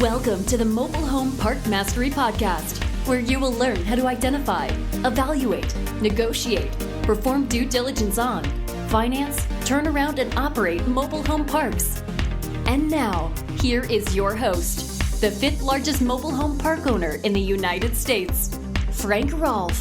Welcome to the Mobile Home Park Mastery Podcast, where you will learn how to identify, evaluate, negotiate, perform due diligence on, finance, turn around, and operate mobile home parks. And now, here is your host, the fifth largest mobile home park owner in the United States, Frank Rolfe.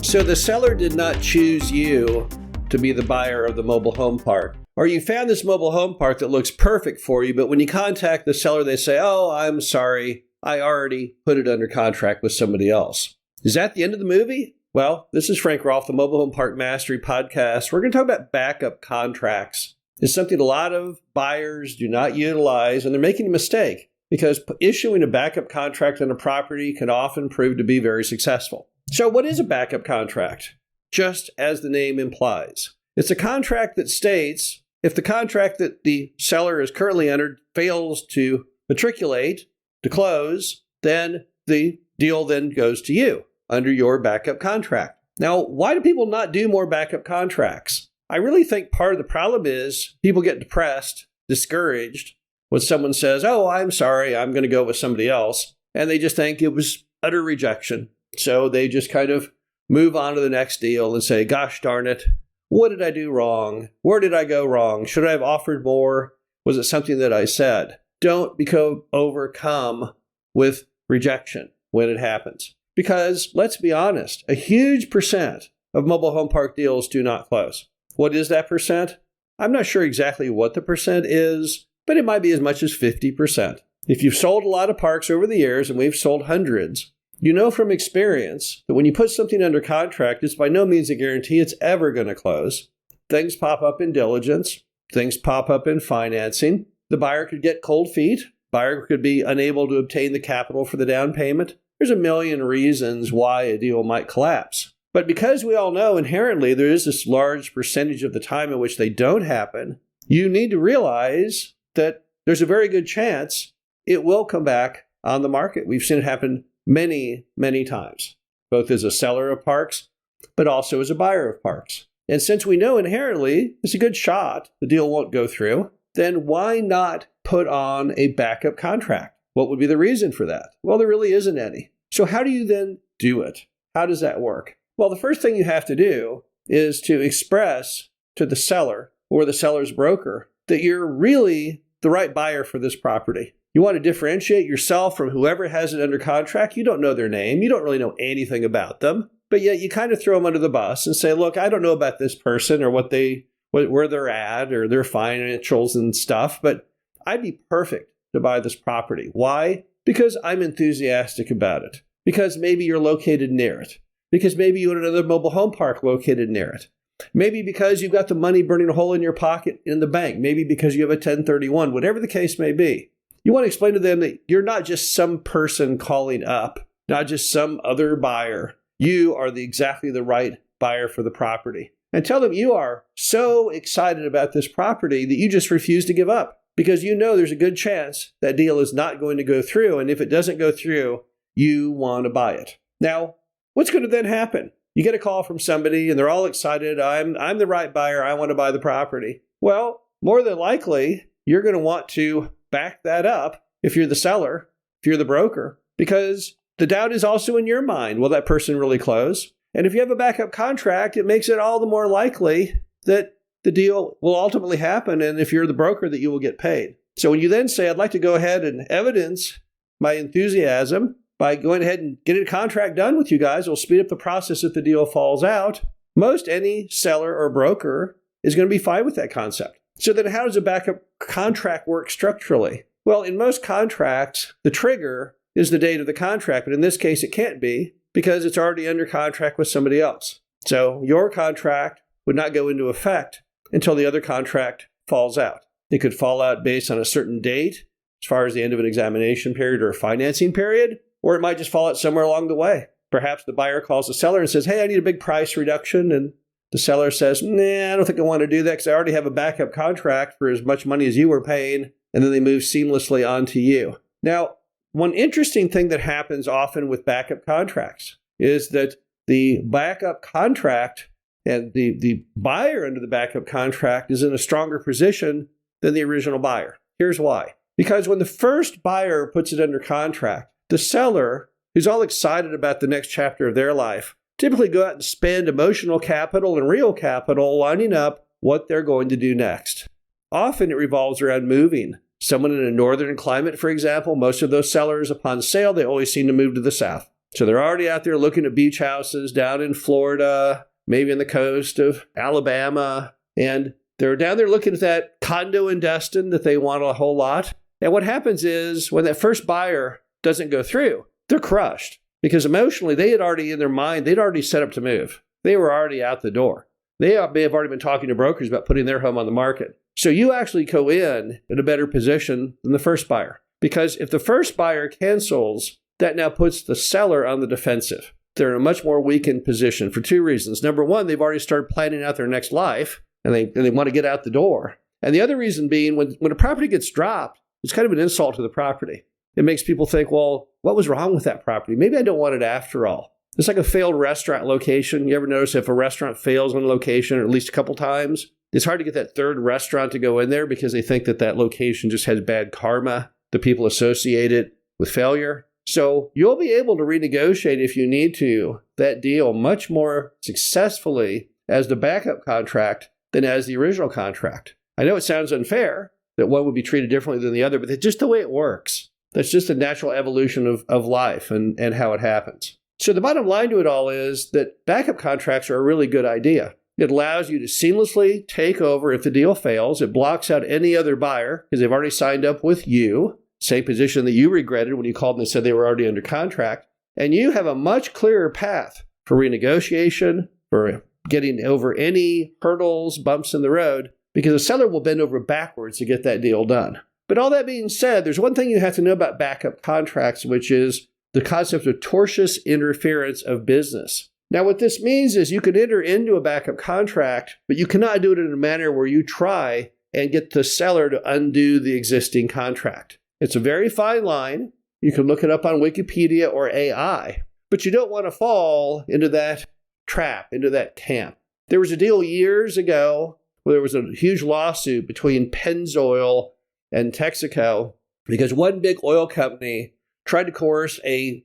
So the seller did not choose you to be the buyer of the mobile home park. Or you found this mobile home park that looks perfect for you, but when you contact the seller, they say, "Oh, I'm sorry, I already put it under contract with somebody else." Is that the end of the movie? Well, this is Frank Rolfe, the Mobile Home Park Mastery Podcast. We're going to talk about backup contracts. It's something a lot of buyers do not utilize, and they're making a mistake because issuing a backup contract on a property can often prove to be very successful. So what is a backup contract? Just as the name implies. It's a contract that states if the contract that the seller is currently entered fails to matriculate, to close, then the deal then goes to you under your backup contract. Now, why do people not do more backup contracts? I really think part of the problem is people get depressed, discouraged when someone says, "Oh, I'm sorry, I'm going to go with somebody else." And they just think it was utter rejection. So they just kind of move on to the next deal and say, "Gosh darn it. What did I do wrong? Where did I go wrong? Should I have offered more? Was it something that I said?" Don't become overcome with rejection when it happens. Because let's be honest, a huge percent of mobile home park deals do not close. What is that percent? I'm not sure exactly what the percent is, but it might be as much as 50%. If you've sold a lot of parks over the years, and we've sold hundreds, you know from experience that when you put something under contract, it's by no means a guarantee it's ever going to close. Things pop up in diligence. Things pop up in financing. The buyer could get cold feet. Buyer could be unable to obtain the capital for the down payment. There's a million reasons why a deal might collapse. But because we all know inherently there is this large percentage of the time in which they don't happen, you need to realize that there's a very good chance it will come back on the market. We've seen it happen many, many times, both as a seller of parks, but also as a buyer of parks. And since we know inherently it's a good shot the deal won't go through, then why not put on a backup contract? What would be the reason for that? Well, there really isn't any. So how do you then do it? How does that work? Well, the first thing you have to do is to express to the seller or the seller's broker that you're really the right buyer for this property. You want to differentiate yourself from whoever has it under contract. You don't know their name. You don't really know anything about them. But yet you kind of throw them under the bus and say, "Look, I don't know about this person or where they're at or their financials and stuff, but I'd be perfect to buy this property." Why? Because I'm enthusiastic about it. Because maybe you're located near it. Because maybe you own another mobile home park located near it. Maybe because you've got the money burning a hole in your pocket in the bank. Maybe because you have a 1031, whatever the case may be. You want to explain to them that you're not just some person calling up, not just some other buyer. You are exactly the right buyer for the property. And tell them you are so excited about this property that you just refuse to give up because you know there's a good chance that deal is not going to go through. And if it doesn't go through, you want to buy it. Now, what's going to then happen? You get a call from somebody and they're all excited. I'm the right buyer. I want to buy the property. Well, more than likely, you're going to want to back that up if you're the seller, if you're the broker, because the doubt is also in your mind. Will that person really close? And if you have a backup contract, it makes it all the more likely that the deal will ultimately happen. And if you're the broker, that you will get paid. So when you then say, "I'd like to go ahead and evidence my enthusiasm by going ahead and getting a contract done with you guys, it'll speed up the process if the deal falls out," most any seller or broker is going to be fine with that concept. So then how does a backup contract work structurally? Well, in most contracts, the trigger is the date of the contract. But in this case, it can't be because it's already under contract with somebody else. So your contract would not go into effect until the other contract falls out. It could fall out based on a certain date, as far as the end of an examination period or a financing period, or it might just fall out somewhere along the way. Perhaps the buyer calls the seller and says, "Hey, I need a big price reduction." And the seller says, "Nah, I don't think I want to do that because I already have a backup contract for as much money as you were paying." And then they move seamlessly on to you. Now, one interesting thing that happens often with backup contracts is that the backup contract and the buyer under the backup contract is in a stronger position than the original buyer. Here's why. Because when the first buyer puts it under contract, the seller, who's all excited about the next chapter of their life, typically go out and spend emotional capital and real capital lining up what they're going to do next. Often it revolves around moving. Someone in a northern climate, for example, most of those sellers upon sale, they always seem to move to the south. So they're already out there looking at beach houses down in Florida, maybe on the coast of Alabama, and they're down there looking at that condo in Destin that they want a whole lot. And what happens is when that first buyer doesn't go through, they're crushed because emotionally they had already in their mind, they'd already set up to move. They were already out the door. They may have already been talking to brokers about putting their home on the market. So you actually go in a better position than the first buyer. Because if the first buyer cancels, that now puts the seller on the defensive. They're in a much more weakened position for two reasons. Number one, they've already started planning out their next life and they want to get out the door. And the other reason being when a property gets dropped, it's kind of an insult to the property. It makes people think, well, what was wrong with that property? Maybe I don't want it after all. It's like a failed restaurant location. You ever notice if a restaurant fails on location, or at least a couple times, it's hard to get that third restaurant to go in there because they think that location just has bad karma. The people associate it with failure. So you'll be able to renegotiate if you need to that deal much more successfully as the backup contract than as the original contract. I know it sounds unfair that one would be treated differently than the other, but it's just the way it works. That's just a natural evolution of life and how it happens. So the bottom line to it all is that backup contracts are a really good idea. It allows you to seamlessly take over if the deal fails. It blocks out any other buyer because they've already signed up with you, same position that you regretted when you called and they said they were already under contract. And you have a much clearer path for renegotiation, for getting over any hurdles, bumps in the road, because the seller will bend over backwards to get that deal done. But all that being said, there's one thing you have to know about backup contracts, which is the concept of tortious interference of business. Now, what this means is you can enter into a backup contract, but you cannot do it in a manner where you try and get the seller to undo the existing contract. It's a very fine line. You can look it up on Wikipedia or AI, but you don't want to fall into that trap, into that camp. There was a deal years ago where there was a huge lawsuit between Pennzoil and Texaco because one big oil company tried to coerce a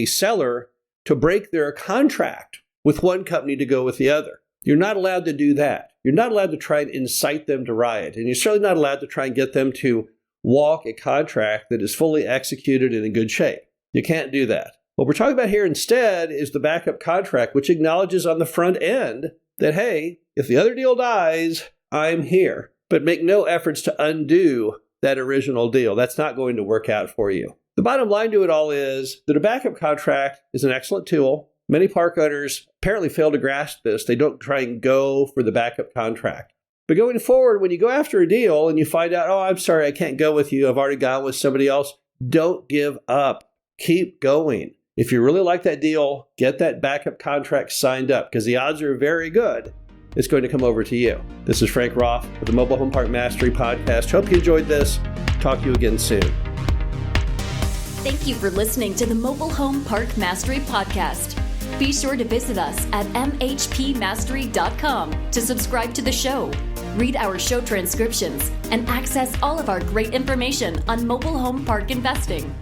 seller to break their contract with one company to go with the other. You're not allowed to do that. You're not allowed to try and incite them to riot. And you're certainly not allowed to try and get them to walk a contract that is fully executed and in good shape. You can't do that. What we're talking about here instead is the backup contract, which acknowledges on the front end that, hey, if the other deal dies, I'm here. But make no efforts to undo that original deal. That's not going to work out for you. The bottom line to it all is that a backup contract is an excellent tool. Many park owners apparently fail to grasp this. They don't try and go for the backup contract. But going forward, when you go after a deal and you find out, oh, I'm sorry, I can't go with you, I've already gone with somebody else, don't give up. Keep going. If you really like that deal, get that backup contract signed up because the odds are very good it's going to come over to you. This is Frank Roth with the Mobile Home Park Mastery Podcast. Hope you enjoyed this. Talk to you again soon. Thank you for listening to the Mobile Home Park Mastery Podcast. Be sure to visit us at mhpmastery.com to subscribe to the show, read our show transcriptions, and access all of our great information on mobile home park investing.